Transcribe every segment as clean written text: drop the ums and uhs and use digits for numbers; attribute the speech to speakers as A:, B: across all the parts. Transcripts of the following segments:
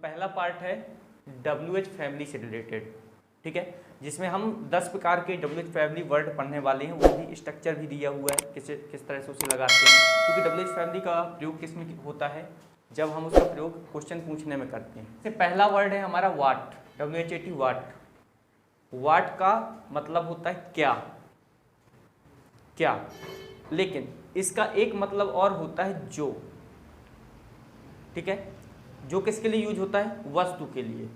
A: पहला पार्ट है WH family से रिलेटेड, ठीक है, जिसमें हम 10 प्रकार के WH फैमिली वर्ड पढ़ने वाले हैं। वो भी स्ट्रक्चर भी दिया हुआ है किस तरह से उसे लगाते हैं, क्योंकि WH फैमिली का प्रयोग किस में होता है, जब हम उसका प्रयोग क्वेश्चन पूछने में करते हैं। इससे पहला वर्ड है हमारा वाट, WHAT वाट। वाट का मतलब होता है क्या, क्या, लेकिन इसका एक मतलब और होता है जो, ठीक है, जो किसके लिए यूज होता है, वस्तु के लिए,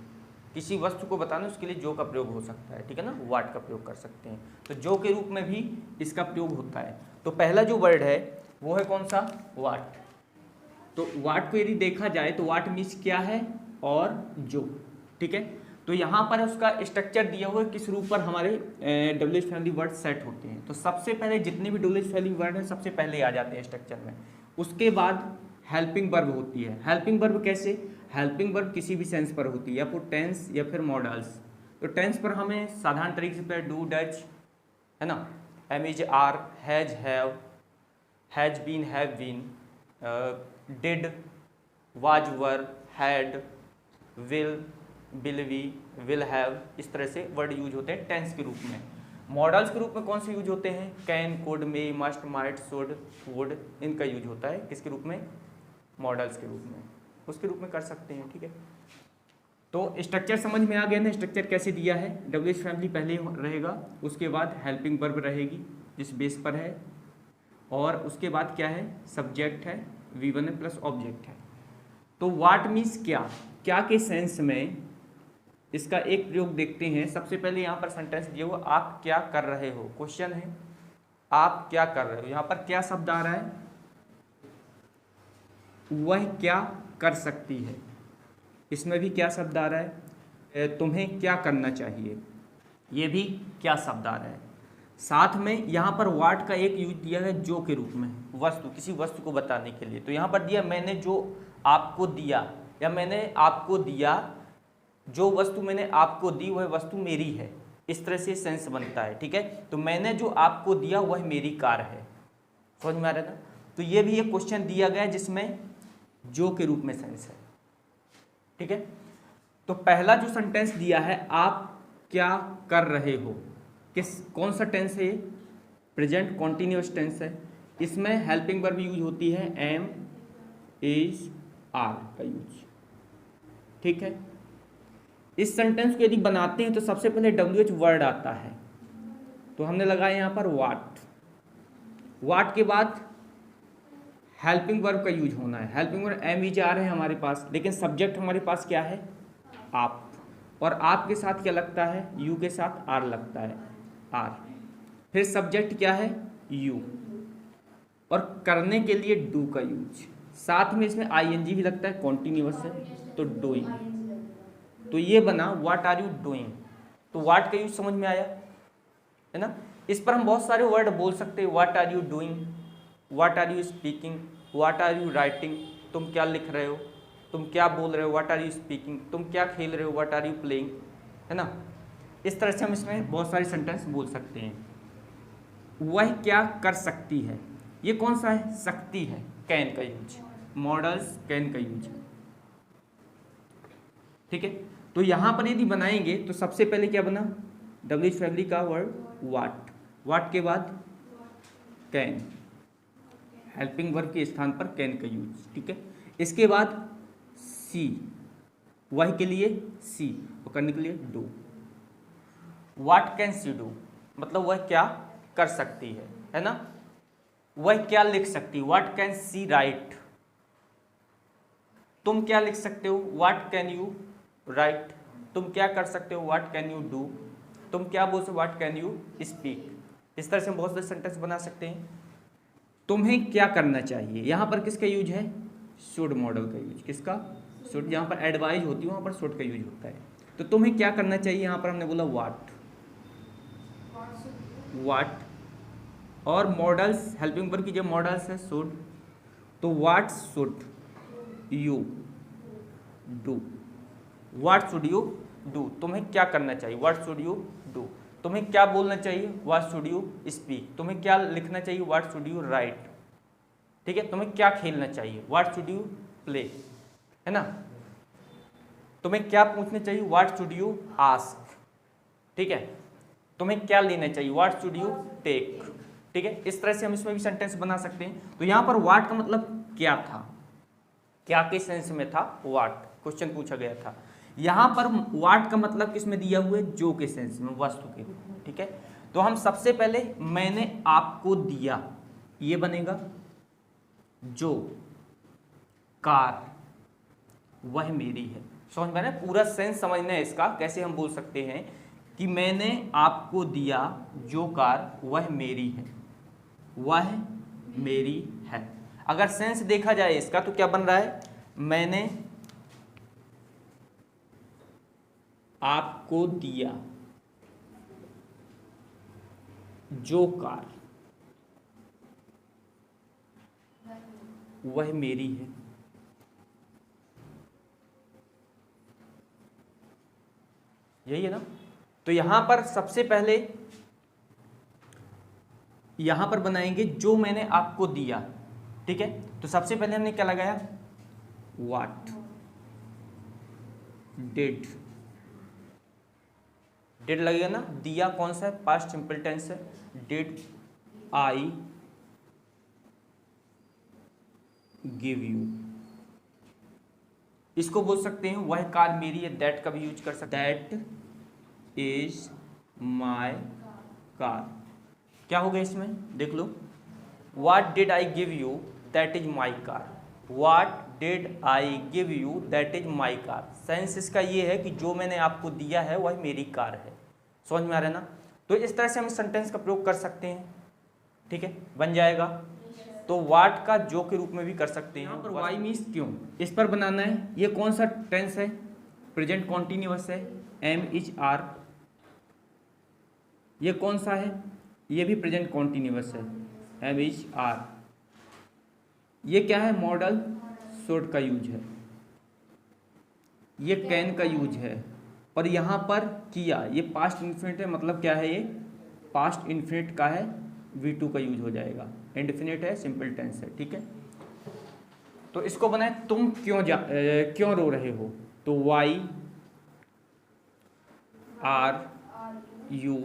A: किसी वस्तु को बताना उसके लिए जो का प्रयोग हो सकता है, ठीक है ना, वाट का प्रयोग कर सकते हैं। तो जो के रूप में भी इसका प्रयोग होता है। तो पहला जो वर्ड है वो है कौन सा, वाट। तो वाट को यदि देखा जाए तो वाट मीन्स क्या है और जो, ठीक है। तो यहाँ पर उसका स्ट्रक्चर दिया हुआ है किस रूप पर हमारे WH फैमिली वर्ड सेट होते हैं। तो सबसे पहले जितने भी WH फैमिली वर्ड हैं सबसे पहले आ जाते हैं स्ट्रक्चर में। उसके बाद हेल्पिंग वर्ब होती है। हेल्पिंग वर्ब कैसे, हेल्पिंग वर्ब किसी भी सेंस पर होती है, या फिर टेंस या फिर मॉडल्स। तो टेंस पर हमें साधारण तरीके से डू डच है ना, am is are, has have, has been have been, did, was were, had, will be, will have, इस तरह से वर्ड यूज होते हैं टेंस के रूप में। मॉडल्स के रूप में कौन से यूज होते हैं, can, could, may, must, might, should, would, इनका यूज होता है किसके रूप में, मॉडल्स के रूप में, उसके रूप में कर सकते हैं, ठीक है। तो स्ट्रक्चर समझ में आ गया ना, स्ट्रक्चर कैसे दिया है। WH फैमिली पहले रहेगा, उसके बाद हेल्पिंग वर्ब रहेगी जिस बेस पर है, और उसके बाद क्या है, सब्जेक्ट है, V1 है प्लस ऑब्जेक्ट है। तो वाट मीन्स क्या, क्या के सेंस में इसका एक प्रयोग देखते हैं। सबसे पहले यहाँ पर सेंटेंस दिया हुआ, आप क्या कर रहे हो, क्वेश्चन है, आप क्या कर रहे हो। यहाँ पर क्या शब्द आ रहा है, वह क्या कर सकती है। इसमें भी क्या शब्द आ रहा है, तुम्हें क्या करना चाहिए, ये भी क्या शब्द आ रहा है। साथ में यहाँ पर वाट का एक यूज दिया है जो के रूप में, वस्तु, किसी वस्तु को बताने के लिए। तो यहाँ पर दिया मैंने जो आपको दिया, या मैंने आपको दिया, जो वस्तु मैंने आपको दी वह वस्तु मेरी है, इस तरह से सेंस बनता है, ठीक है। तो मैंने जो आपको दिया वह मेरी कार है, समझ में आ रहा है ना। तो ये भी एक क्वेश्चन दिया गया जिसमें जो के रूप में सेंस है, ठीक है। तो पहला जो सेंटेंस दिया है, आप क्या कर रहे हो, कौन सा टेंस है, प्रेजेंट कॉन्टिन्यूअस टेंस है। इसमें हेल्पिंग वर्ब यूज होती है, एम, इज, आर का यूज, ठीक है। इस सेंटेंस को यदि बनाते हैं तो सबसे पहले WH वर्ड आता है, तो हमने लगाया यहाँ पर वाट। वाट के बाद हेल्पिंग वर्ब का यूज होना है। Helping verb am, is, are है हमारे पास, लेकिन सब्जेक्ट हमारे पास क्या है, आप, और आप के साथ क्या लगता है, यू के साथ आर लगता है, आर। फिर सब्जेक्ट क्या है, यू, और करने के लिए डू का यूज, साथ में इसमें ING भी लगता है, कॉन्टिन्यूअस है तो डूइंग। तो ये बना व्हाट आर यू डूइंग। तो व्हाट का यूज समझ में आया है ना। इस पर हम बहुत सारे वर्ड बोल सकते हैं, what are you doing, what are you speaking, what are you writing, तुम क्या लिख रहे हो, तुम क्या बोल रहे हो, व्हाट आर यू स्पीकिंग, तुम क्या खेल रहे हो, व्हाट आर यू प्लेइंग, है ना। इस तरह से हम इसमें बहुत सारे सेंटेंस बोल सकते हैं। वह क्या कर सकती है, ये कौन सा है, सकती है, कैन का यूज, मॉडल्स कैन का यूज, ठीक है। तो यहाँ पर यदि बनाएंगे तो सबसे पहले क्या बना, WH फैमिली का वर्ड वाट, वाट के बाद कैन, हेल्पिंग वर्ब के स्थान पर कैन का यूज, ठीक है। इसके बाद सी, वह के लिए सी, और करने के लिए do. What can see do, मतलब वह क्या कर सकती है ना। वह क्या लिख सकती है, व्हाट कैन सी राइट, तुम क्या लिख सकते हो, व्हाट कैन यू राइट, तुम क्या कर सकते हो, व्हाट कैन यू डू, तुम क्या बोल सकते हो, व्हाट कैन यू स्पीक। इस तरह से हम बहुत सारे सेंटेंस बना सकते हैं। तुम्हें क्या करना चाहिए, यहाँ पर किसका यूज है, शुड मॉडल का यूज, किसका, शुड। जहाँ पर एडवाइज होती है वहाँ पर शुड का यूज होता है। तो तुम्हें क्या करना चाहिए, यहाँ पर हमने बोला व्हाट, व्हाट, और मॉडल्स, हेल्पिंग वर्ब की जो मॉडल्स है शुड, तो what should you do, what should you do, तुम्हें क्या करना चाहिए, व्हाट शुड यू डू, तुम्हें क्या बोलना चाहिए, व्हाट शुड यू स्पीक, तुम्हें क्या लिखना चाहिए, व्हाट शुड यू राइट, ठीक है। तुम्हें क्या खेलना चाहिए, व्हाट शुड यू प्ले, है ना। तुम्हें क्या पूछना चाहिए, व्हाट शुड यू आस्क, ठीक है, तुम्हें क्या लेना चाहिए, व्हाट शुड यू टेक, ठीक है। इस तरह से हम इसमें भी सेंटेंस बना सकते हैं। तो यहाँ पर व्हाट का मतलब क्या था, क्या के सेंस में था व्हाट, क्वेश्चन पूछा गया था। यहाँ पर व्हाट का मतलब किसमें दिया हुआ है, जो के सेंस में, वस्तु के रूप में, ठीक है। तो हम सबसे पहले मैंने आपको दिया, ये बनेगा जो कार वह मेरी है। समझ में ना, पूरा सेंस समझना है इसका, कैसे हम बोल सकते हैं कि मैंने आपको दिया जो कार वह मेरी है, वह मेरी है। अगर सेंस देखा जाए इसका तो क्या बन रहा है, मैंने आपको दिया जो कार वह मेरी है। यही है ना। तो यहां पर सबसे पहले यहां पर बनाएंगे जो मैंने आपको दिया, ठीक है। तो सबसे पहले हमने क्या लगाया, व्हाट डिड, डिड लगेगा ना, दिया कौन सा है, पास्ट सिंपल टेंस है, डिड आई गिव यू, इसको बोल सकते हैं वह कार मेरी है, दैट का भी यूज कर सकते हैं, दैट इज माई कार। क्या हो गया इसमें, देख लो, what did I give you that is my car, what did I give you that is my car. Sense इसका ये है कि जो मैंने आपको दिया है वह मेरी कार है। समझ में आ रहा है ना। तो इस तरह से हम सेंटेंस का प्रयोग कर सकते हैं, ठीक है, बन जाएगा। तो व्हाट का जो के रूप में भी कर सकते हैं। यहाँ पर वाई मीन्स क्यों, इस पर बनाना है। ये कौन सा टेंस है, प्रेजेंट कॉन्टिन्यूअस है, एम इज आर। ये कौन सा है, ये भी प्रेजेंट कॉन्टिन्यूअस है, एम इज आर। ये क्या है, मॉडल शुड का यूज है, ये कैन का यूज है, और यहाँ पर किया, ये पास्ट इन्फिनिट है, मतलब क्या है, ये पास्ट इन्फिनिट का है, V2 का यूज हो जाएगा, इंडेफिनिट है, सिंपल टेंस है, ठीक है। तो इसको बनाए, तुम क्यों रो रहे हो, तो वाई आर यू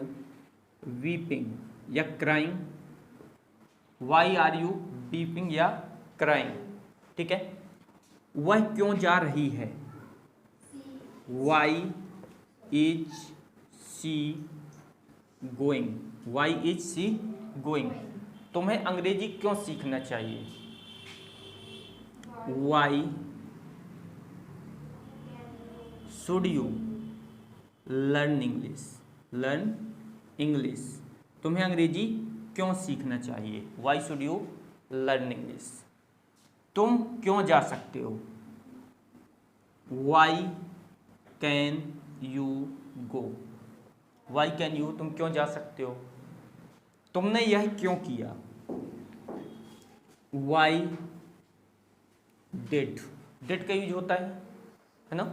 A: वीपिंग या crying, why are you weeping या क्राइंग, ठीक है। वह क्यों जा रही है, why is she going, why is she going. तुम्हें अंग्रेजी क्यों सीखना चाहिए, why should you learn English, learn English. तुम्हें अंग्रेजी क्यों सीखना चाहिए, why should you learn English. तुम क्यों जा सकते हो, why can you go, why can you, तुम क्यों जा सकते हो। तुमने यह क्यों किया, वाई डिड, डिड का यूज होता है ना,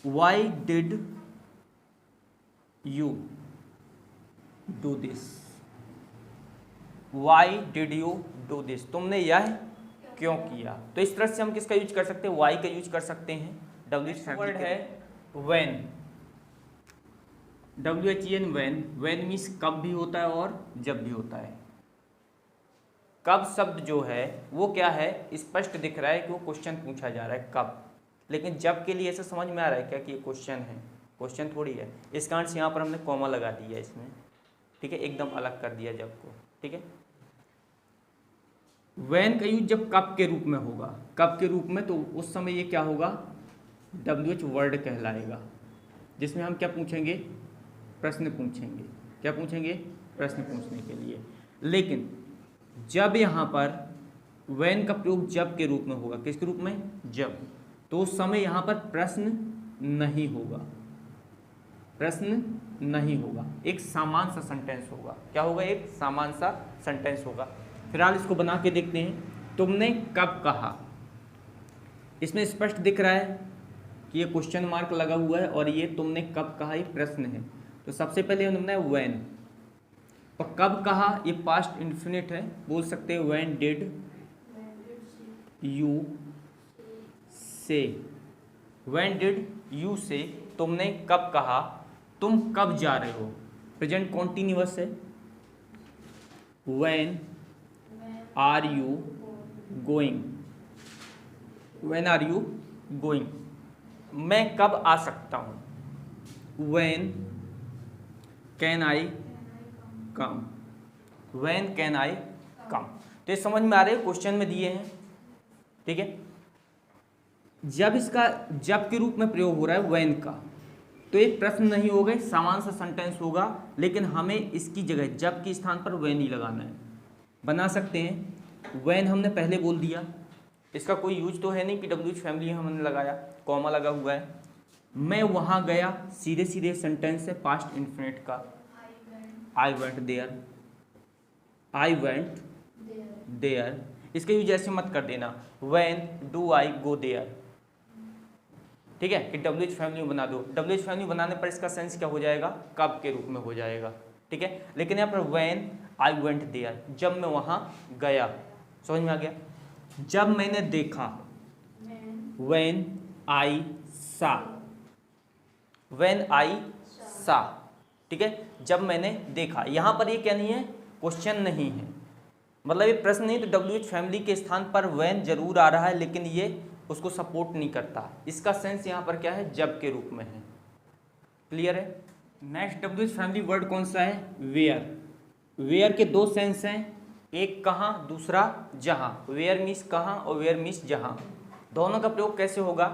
A: why did you do this, why did you do this, तुमने यह क्यों किया। तो इस तरह से हम किसका यूज कर सकते हैं, वाई का यूज कर सकते हैं। वर्ड है when, WHEN when, when means कब भी होता है और जब भी होता है। कब शब्द जो है वो क्या है, स्पष्ट दिख रहा है कि वो क्वेश्चन पूछा जा रहा है कब, लेकिन जब के लिए ऐसा समझ में आ रहा है क्या कि ये क्वेश्चन है, क्वेश्चन थोड़ी है। इस कारण से यहाँ पर हमने कॉमा लगा दिया इसमें, ठीक है, एकदम अलग कर दिया जब को, ठीक है। व्हेन का यूज जब कब के रूप में होगा, कब के रूप में, तो उस समय ये क्या होगा, WH वर्ड कहलाएगा, जिसमें हम क्या पूछेंगे, प्रश्न पूछेंगे। क्या पूछेंगे, प्रश्न पूछने के लिए। लेकिन जब यहाँ पर व्हेन का प्रयोग जब के रूप में होगा, किसके रूप में, जब, तो उस समय यहाँ पर प्रश्न नहीं होगा, प्रश्न नहीं होगा, एक सामान्य सा सेंटेंस होगा। क्या होगा, एक सामान्य सा सेंटेंस होगा। फिलहाल इसको बना के देखते हैं। तुमने कब कहा, इसमें स्पष्ट दिख रहा है कि ये क्वेश्चन मार्क लगा हुआ है और ये तुमने कब कहा, ये प्रश्न है। तो सबसे पहले हमने बनाया व्हेन, और कब कहा ये पास्ट इन्फिनिट है, बोल सकते हैं when did you say, when did you say, तुमने कब कहा, तुम कब जा रहे हो, प्रेजेंट कॉन्टिन्यूअस है। When are you going, when are you going, मैं कब आ सकता हूँ। When can I come, when can I come. तो ये समझ में आ रहे हैं, क्वेश्चन में दिए हैं, ठीक है। जब इसका जब के रूप में प्रयोग हो रहा है व्हेन का, तो एक प्रश्न नहीं होगा, समान सा सेंटेंस होगा, लेकिन हमें इसकी जगह जब के स्थान पर व्हेन ही लगाना है। बना सकते हैं, व्हेन हमने पहले बोल दिया, इसका कोई यूज तो है नहीं कि डब्ल्यूएच फैमिली हमने लगाया, कॉमा लगा हुआ है। मैं वहाँ गया, सीधे सीधे सेंटेंस है पास्ट इन्फिनिट का, I went there, I went there. इसका यूज ऐसे मत कर देना, when do I go there, ठीक है, कि डब्ल्यूएच फैमिली में बना दो। डब्ल्यूएच फैमिली बनाने पर इसका सेंस क्या हो जाएगा, कब के रूप में हो जाएगा, ठीक है। लेकिन यहाँ पर व्हेन आई वेंट देयर, जब मैं वहाँ गया, समझ में आ गया। जब मैंने देखा, व्हेन आई सा, व्हेन आई सा, ठीक है, जब मैंने देखा। यहाँ पर ये क्या नहीं है, क्वेश्चन नहीं है, मतलब ये प्रश्न नहीं, तो डब्ल्यूएच फैमिली के स्थान पर व्हेन जरूर आ रहा है, लेकिन ये उसको सपोर्ट नहीं करता। इसका सेंस यहाँ पर क्या है, जब के रूप में है। क्लियर है। नेक्स्ट डब्ल्यूएच फैमिली वर्ड कौन सा है, वेयर। वेयर के दो सेंस हैं, एक कहाँ, दूसरा जहाँ। वेयर मीन्स कहाँ और वेयर मीन्स जहाँ, दोनों का प्रयोग कैसे होगा।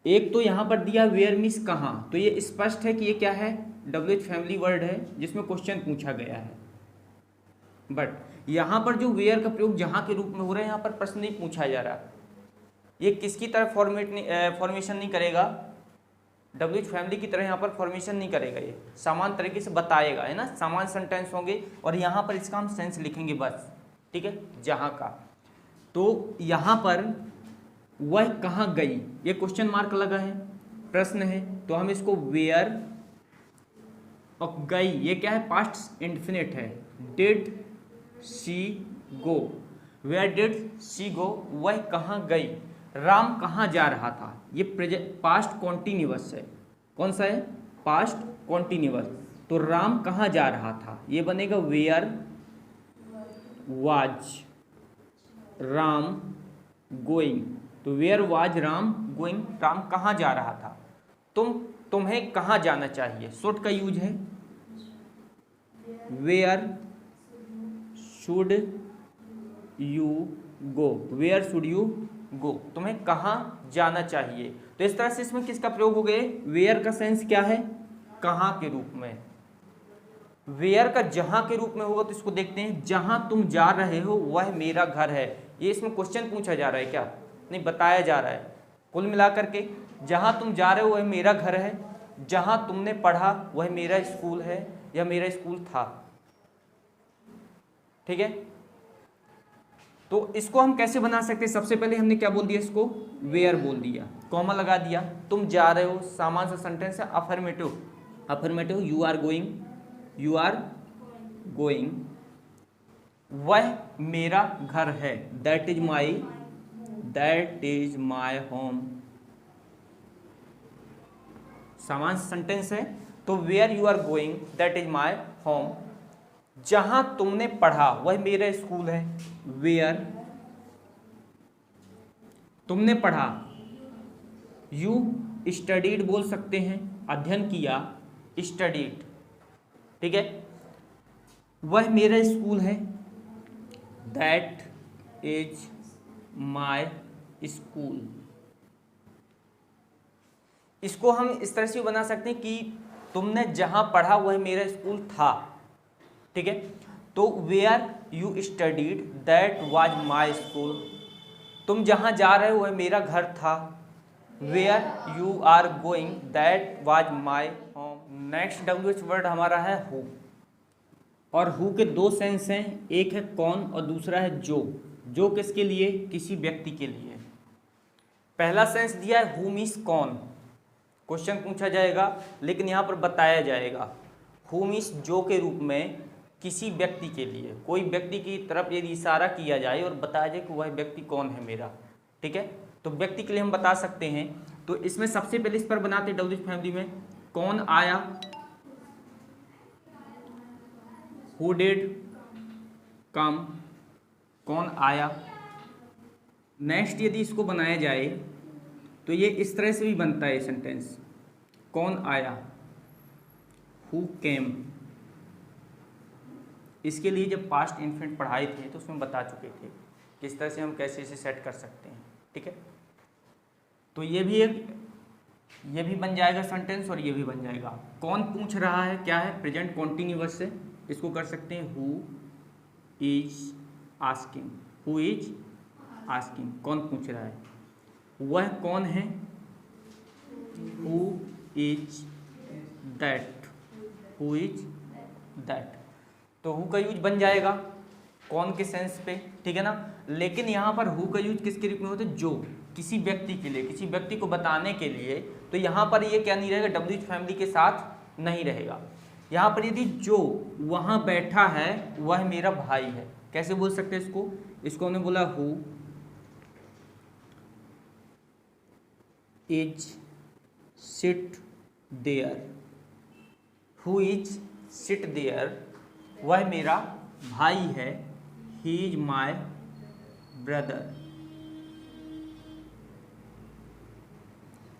A: एक तो यहाँ पर दिया वेयर मीन्स कहाँ, तो ये स्पष्ट है कि ये क्या है, डब्ल्यूएच फैमिली वर्ड है जिसमें क्वेश्चन पूछा गया है। बट यहाँ पर जो वेयर का प्रयोग जहाँ के रूप में हो रहा है, यहाँ पर प्रश्न नहीं पूछा जा रहा। ये किसकी तरह फॉर्मेशन नहीं करेगा, डब्ल्यूएच फैमिली की तरह यहाँ पर फॉर्मेशन नहीं करेगा, ये समान तरीके से बताएगा, है ना, समान सेंटेंस होंगे और यहाँ पर इसका हम सेंस लिखेंगे बस, ठीक है, जहाँ का। तो यहाँ पर वह कहाँ गई, ये क्वेश्चन मार्क लगा है, प्रश्न है, तो हम इसको वेयर, और गई ये क्या है, पास्ट इंडेफिनिट है, did she go, where did she go, वह कहाँ गई, राम कहाँ जा रहा था, ये पास्ट कॉन्टिन्यूअस है। कौन सा है, पास्ट कॉन्टिन्यूअस। तो राम कहाँ जा रहा था, ये बनेगा वेयर वाज राम गोइंग। तो where was Ram going, Ram कहाँ जा रहा था। तुम्हें कहाँ जाना चाहिए, शुड का यूज है, where should you go, where should you go, तुम्हें कहाँ जाना चाहिए। तो इस तरह से इसमें किसका प्रयोग हो गए, वेयर का सेंस क्या है, कहाँ के रूप में। वेयर का जहाँ के रूप में होगा, तो इसको देखते हैं, जहाँ तुम जा रहे हो वह मेरा घर है। ये इसमें क्वेश्चन पूछा जा रहा है क्या, नहीं, बताया जा रहा है। कुल मिलाकर के जहाँ तुम जा रहे हो वह मेरा घर है, जहाँ तुमने पढ़ा वह मेरा स्कूल है या मेरा स्कूल था, ठीक है। तो इसको हम कैसे बना सकते हैं, सबसे पहले हमने क्या बोल दिया, इसको वेयर बोल दिया, कॉमा लगा दिया, तुम जा रहे हो, सामान सा सेंटेंस है, affirmative, affirmative, you are going, you are going, वह मेरा घर है, दैट इज माई होम, सामान सेंटेंस है। तो where you are going, that is my home, जहां तुमने पढ़ा वह मेरा स्कूल है, वेयर तुमने पढ़ा, यू स्टडीड बोल सकते हैं, अध्ययन किया, स्टडीड, ठीक है, वह मेरा स्कूल है, दैट इज माई स्कूल। इसको हम इस तरह से बना सकते हैं कि तुमने जहां पढ़ा वह मेरा स्कूल था, ठीक है। तो where you studied that was my school, तुम जहां जा रहे हो वह मेरा घर था, where you are going that was my home. Next WH word हमारा है हु, और हु के दो सेंस हैं, एक है कौन और दूसरा है जो किसके लिए, किसी व्यक्ति के लिए। पहला सेंस दिया है हु मीन्स कौन, क्वेश्चन पूछा जाएगा लेकिन यहाँ पर बताया जाएगा, हु मीन्स जो के रूप में किसी व्यक्ति के लिए, कोई व्यक्ति की तरफ यदि इशारा किया जाए और बताया जाए कि वह व्यक्ति कौन है मेरा, ठीक है। तो व्यक्ति के लिए हम बता सकते हैं। तो इसमें सबसे पहले इस पर बनाते हैं WH फैमिली में, कौन आया, हु डिड कम, कौन आया। नेक्स्ट यदि इसको बनाया जाए तो ये इस तरह से भी बनता है सेंटेंस, कौन आया, हु केम। इसके लिए जब पास्ट इन्फिनिट पढ़ाए थे तो उसमें बता चुके थे किस तरह से हम कैसे इसे सेट कर सकते हैं, ठीक है। तो ये भी बन जाएगा सेंटेंस और ये भी बन जाएगा। कौन पूछ रहा है, क्या है, प्रेजेंट कॉन्टिन्यूअस से इसको कर सकते हैं who is asking, who is asking, कौन पूछ रहा है, वह कौन है, who is that, who is that. तो हु का यूज बन जाएगा कौन के सेंस पे, ठीक है ना। लेकिन यहाँ पर हु का यूज किसके रूप में होता है, जो, किसी व्यक्ति के लिए, किसी व्यक्ति को बताने के लिए। तो यहाँ पर ये क्या नहीं रहेगा, WH फैमिली के साथ नहीं रहेगा। यहाँ पर यदि जो वहाँ बैठा है वह मेरा भाई है, कैसे बोल सकते हैं इसको, इसको हमने बोला who is sit there, who is sit there, वह मेरा भाई है, he is my brother,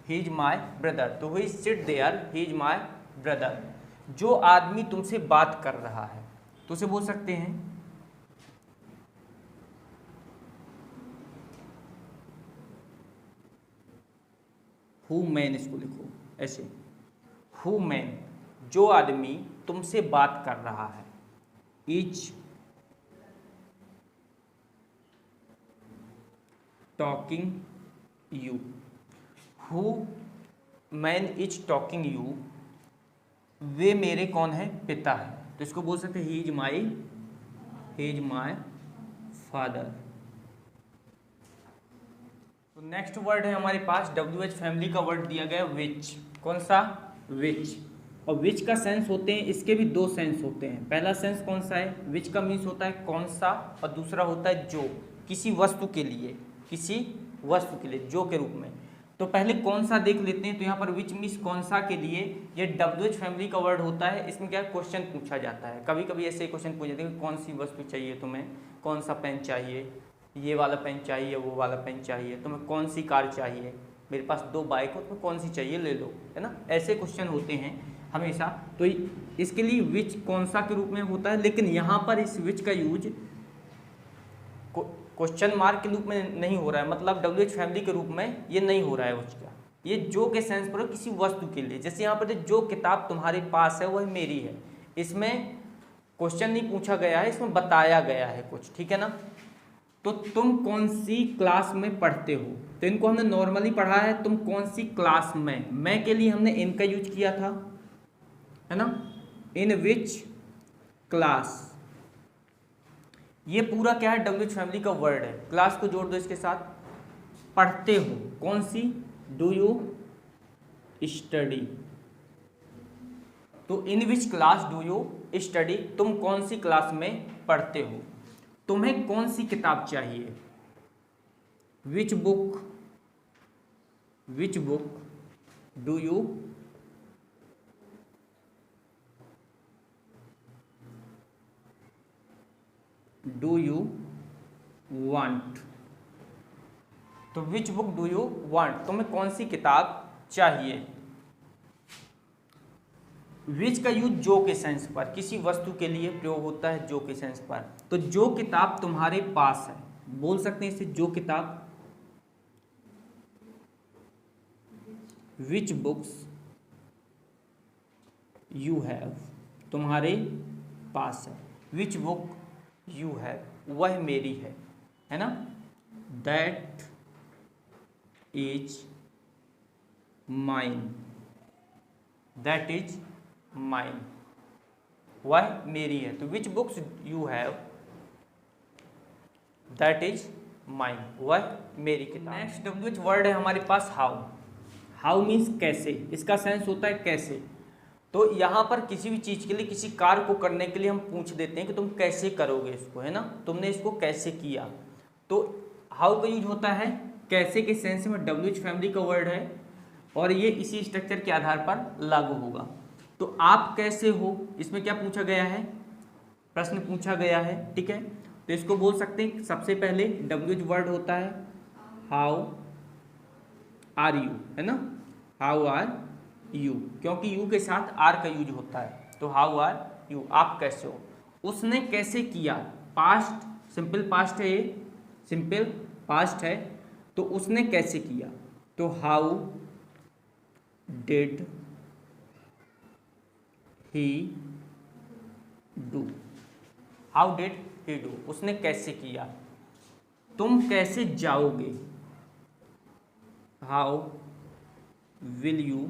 A: he is my brother. तो who is sit there, he is my brother. जो आदमी तुमसे बात कर रहा है तो उसे बोल सकते हैं हु मैन, इसको लिखो ऐसे, हु मैन, जो आदमी तुमसे बात कर रहा है, is talking you, who man is talking you, वे मेरे कौन है, पिता है। तो इसको बोल सकते हैं ही इज माई फादर। तो नेक्स्ट वर्ड है हमारे पास WH फैमिली का वर्ड दिया गया विच, कौन सा, विच। और विच का सेंस होते हैं, इसके भी दो सेंस होते हैं। पहला सेंस कौन सा है, विच का मीन्स होता है कौन सा, और दूसरा होता है जो, किसी वस्तु के लिए, किसी वस्तु के लिए जो के रूप में। तो पहले कौन सा देख लेते हैं। तो यहाँ पर विच मीन्स कौन सा के लिए, ये WH फैमिली का वर्ड होता है। इसमें क्या क्वेश्चन पूछा जाता है, कभी कभी ऐसे क्वेश्चन पूछ जाते हैं कौन सी वस्तु चाहिए तुम्हें, कौन सा पेन चाहिए, ये वाला पेन चाहिए, वो वाला पेन चाहिए, तुम्हें कौन सी कार चाहिए, मेरे पास 2 बाइक हो, तुम्हें कौन सी चाहिए ले लो, है ना। ऐसे क्वेश्चन होते हैं हमेशा। तो इसके लिए विच कौन सा के रूप में होता है। लेकिन यहाँ पर इस विच का यूज क्वेश्चन मार्क के रूप में नहीं हो रहा है, मतलब WH फैमिली के रूप में ये नहीं हो रहा है विच का, ये जो के सेंस पर किसी वस्तु के लिए। जैसे यहाँ पर जो किताब तुम्हारे पास है वह मेरी है, इसमें क्वेश्चन नहीं पूछा गया है, इसमें बताया गया है कुछ, ठीक है ना। तो तुम कौन सी क्लास में पढ़ते हो, तो इनको हमने नॉर्मली पढ़ा है, तुम कौन सी क्लास में, मैं के लिए हमने इन का यूज किया था, है ना, इन विच क्लास। ये पूरा क्या है, WH फैमिली का वर्ड है। क्लास को जोड़ दो इसके साथ, पढ़ते हो कौन सी, डू यू स्टडी। तो in which class do you study, तुम कौन सी क्लास में पढ़ते हो। तुम्हें कौन सी किताब चाहिए, which book do you want. तो which book do you want, तुम्हें कौन सी किताब चाहिए। विच का यूज जो के सेंस पर, किसी वस्तु के लिए प्रयोग होता है जो के सेंस पर। तो जो किताब तुम्हारे पास है, बोल सकते हैं इसे जो किताब, विच बुक्स यू हैव, तुम्हारे पास है, विच बुक यू हैव, वह मेरी है ना। That is mine, that is mine, वह मेरी है। तो विच books you have, that is mine, वह मेरी किताब। नेक्स्ट WH वर्ड है हमारे पास हाउ। हाउ मीन्स कैसे, इसका सेंस होता है कैसे। तो यहाँ पर किसी भी चीज़ के लिए, किसी कार्य को करने के लिए हम पूछ देते हैं कि तुम कैसे करोगे इसको, है ना, तुमने इसको कैसे किया। तो हाउ का यूज होता है कैसे के सेंस में WH फैमिली का वर्ड है और ये इसी स्ट्रक्चर के आधार पर लागू होगा। तो आप कैसे हो, इसमें क्या पूछा गया है, प्रश्न पूछा गया है, ठीक है। तो इसको बोल सकते हैं सबसे पहले WH वर्ड होता है हाउ आर यू, है ना, हाउ आर यू, क्योंकि यू के साथ आर का यूज होता है। तो हाउ आर यू, आप कैसे हो। उसने कैसे किया, पास्ट, सिंपल पास्ट है ये, सिंपल पास्ट है, तो उसने कैसे किया, तो how did he do, how did he do, उसने कैसे किया। तुम कैसे जाओगे, हाउ विल यू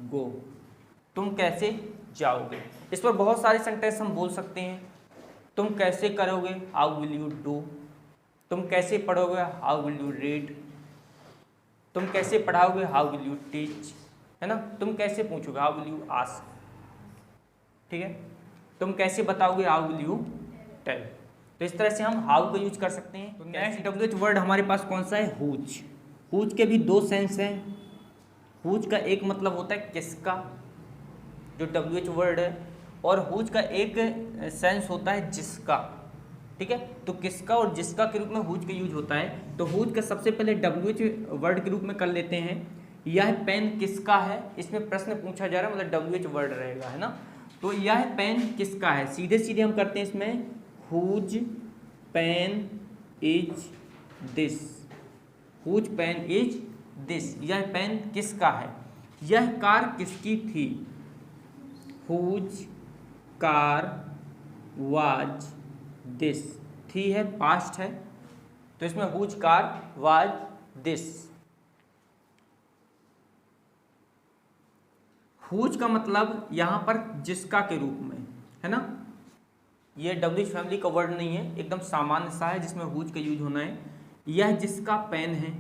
A: गो, तुम कैसे जाओगे। इस पर बहुत सारे सेंटेंस हम बोल सकते हैं। तुम कैसे करोगे, हाउ विल यू डू, तुम कैसे पढ़ोगे, हाउ विल यू रीड, तुम कैसे पढ़ाओगे, हाउ विल यू टीच, है ना, तुम कैसे पूछोगे, हाउ विल यू आस्क, ठीक है, तुम कैसे बताओगे, हाउ विल यू टेल। तो इस तरह से हम हाउ का यूज कर सकते हैं। तो नेक्स्ट WH वर्ड हमारे पास कौन सा है, हुज। हुज के भी दो सेंस हैं। हुज का एक मतलब होता है किसका, जो WH वर्ड है, और हुज का एक सेंस होता है जिसका, ठीक है। तो किसका और जिसका के रूप में हुज का यूज होता है। तो हुज का सबसे पहले WH वर्ड के रूप में कर लेते हैं। यह पेन किसका है, इसमें प्रश्न पूछा जा रहा है, मतलब WH वर्ड रहेगा, है ना। तो यह पेन किसका है, सीधे सीधे हम करते हैं इसमें, whose pen is this, whose pen is this, यह पेन किसका है। यह कार किसकी थी, हुज कार वाज दिस, थी है पास्ट है, तो इसमें whose car was this. Whose का मतलब यहां पर जिसका के रूप में, है ना, ये WH फैमिली का वर्ड नहीं है, एकदम सामान्य सा है जिसमें हुज का यूज होना है। यह जिसका पेन है,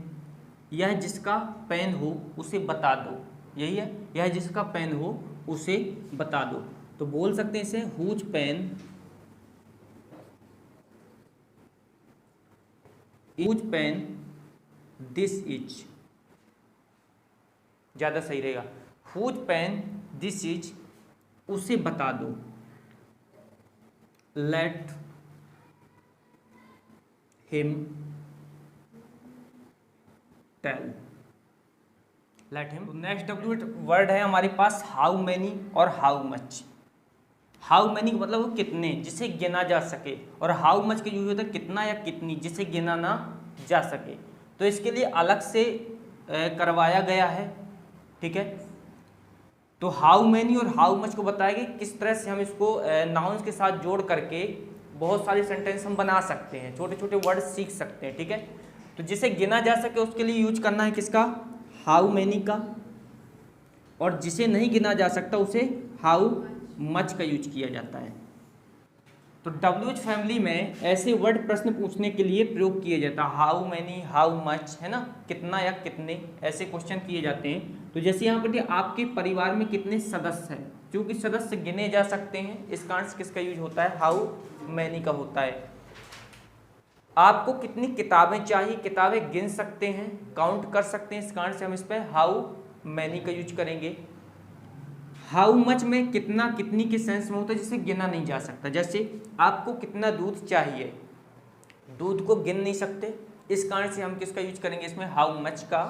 A: यह जिसका पेन हो उसे बता दो, यही है, यह जिसका पेन हो उसे बता दो। तो बोल सकते हैं इसे, whose pen, whose pen this is, ज्यादा सही रहेगा, हुज पेन दिस इज, उसे बता दो, let him tell, let him. Next WH word है हमारे पास हाउ मैनी और हाउ मच। हाउ मैनी का मतलब वो कितने, जिसे गिना जा सके, और हाउ मच का यूज होता है कितना या कितनी, जिसे गिना ना जा सके। तो इसके लिए अलग से करवाया गया है, ठीक है। तो हाउ मैनी और हाउ मच को बताया कि किस तरह से हम इसको नाउन्स के साथ जोड़ करके बहुत सारे सेंटेंस हम बना सकते हैं, छोटे छोटे वर्ड सीख सकते हैं, ठीक है। तो जिसे गिना जा सके उसके लिए यूज करना है किसका, हाउ मैनी का, और जिसे नहीं गिना जा सकता उसे हाउ मच का यूज किया जाता है। तो WH फैमिली में ऐसे वर्ड प्रश्न पूछने के लिए प्रयोग किए जाता है, हाउ मैनी, हाउ मच, है ना, कितना या कितने, ऐसे क्वेश्चन किए जाते हैं। तो जैसे यहाँ पर आपके परिवार में कितने सदस्य हैं, क्योंकि सदस्य गिने जा सकते हैं, इस कारण से किसका यूज होता है, हाउ मैनी का होता है। आपको कितनी किताबें चाहिए, किताबें गिन सकते हैं, काउंट कर सकते हैं, इस कारण से हम इस पर हाउ मैनी का यूज करेंगे। हाउ मच में कितना, कितनी के सेंस में होता है, जिसे गिना नहीं जा सकता। जैसे आपको कितना दूध चाहिए, दूध को गिन नहीं सकते, इस कारण से हम किसका यूज करेंगे इसमें, हाउ मच का।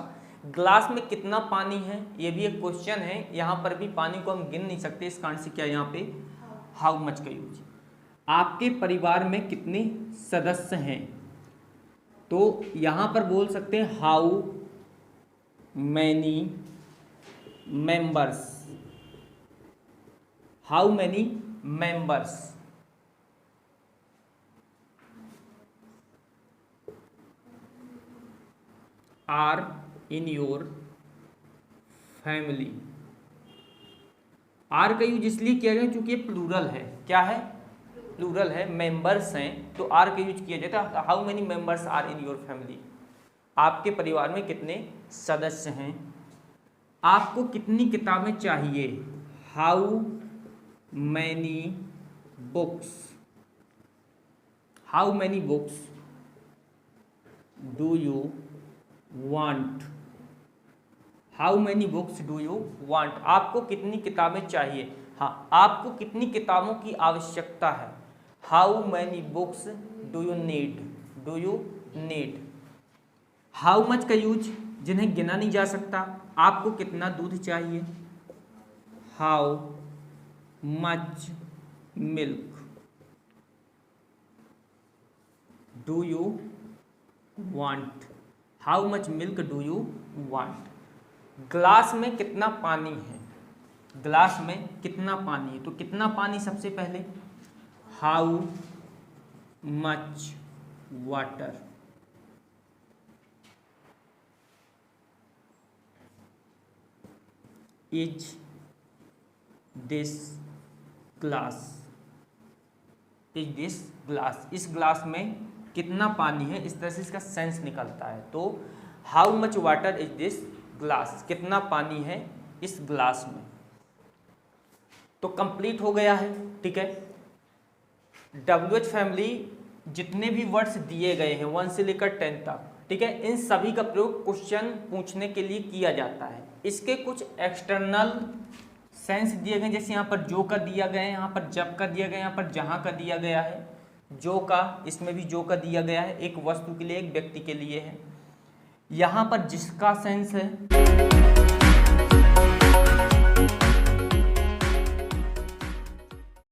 A: ग्लास में कितना पानी है, ये भी एक क्वेश्चन है, यहाँ पर भी पानी को हम गिन नहीं सकते, इस कारण से क्या यहाँ पे हाउ मच का यूज। आपके परिवार में कितने सदस्य हैं, तो यहाँ पर बोल सकते हैं how many members, how many members are in your family. Are का यूज इसलिए किया गया क्योंकि ये प्लूरल है, क्या है, प्लूरल है, मेंबर्स हैं, तो आर का यूज किया जाता है। How many members are in your family, आपके परिवार में कितने सदस्य हैं। आपको कितनी किताबें चाहिए, how many books, how many books do you want? How many books do you want? आपको कितनी किताबें चाहिए? हाँ, आपको कितनी किताबों की आवश्यकता है? How many books do you need? Do you need? How much का यूज जिन्हें गिना नहीं जा सकता, आपको कितना दूध चाहिए? How much milk do you want? How much milk do you want? Glass में कितना पानी है? ग्लास में कितना पानी है? तो कितना पानी सबसे पहले, how much water? Is this glass? Is this glass? इस ग्लास में कितना पानी है, इस तरह से इसका सेंस निकलता है। तो how much water is this glass? कितना पानी है इस ग्लास में? तो कंप्लीट हो गया है, ठीक है। WH फैमिली जितने भी वर्ड्स दिए गए हैं 1 से लेकर 10 तक, ठीक है, इन सभी का प्रयोग क्वेश्चन पूछने के लिए किया जाता है। इसके कुछ एक्सटर्नल सेंस दिए गए, जैसे यहाँ पर जो का दिया गया है, यहाँ पर जब का दिया गया है, यहाँ पर जहाँ का दिया गया है। जो का, इसमें भी जो का दिया गया है, एक वस्तु के लिए, एक व्यक्ति के लिए है। यहाँ पर जिसका सेंस है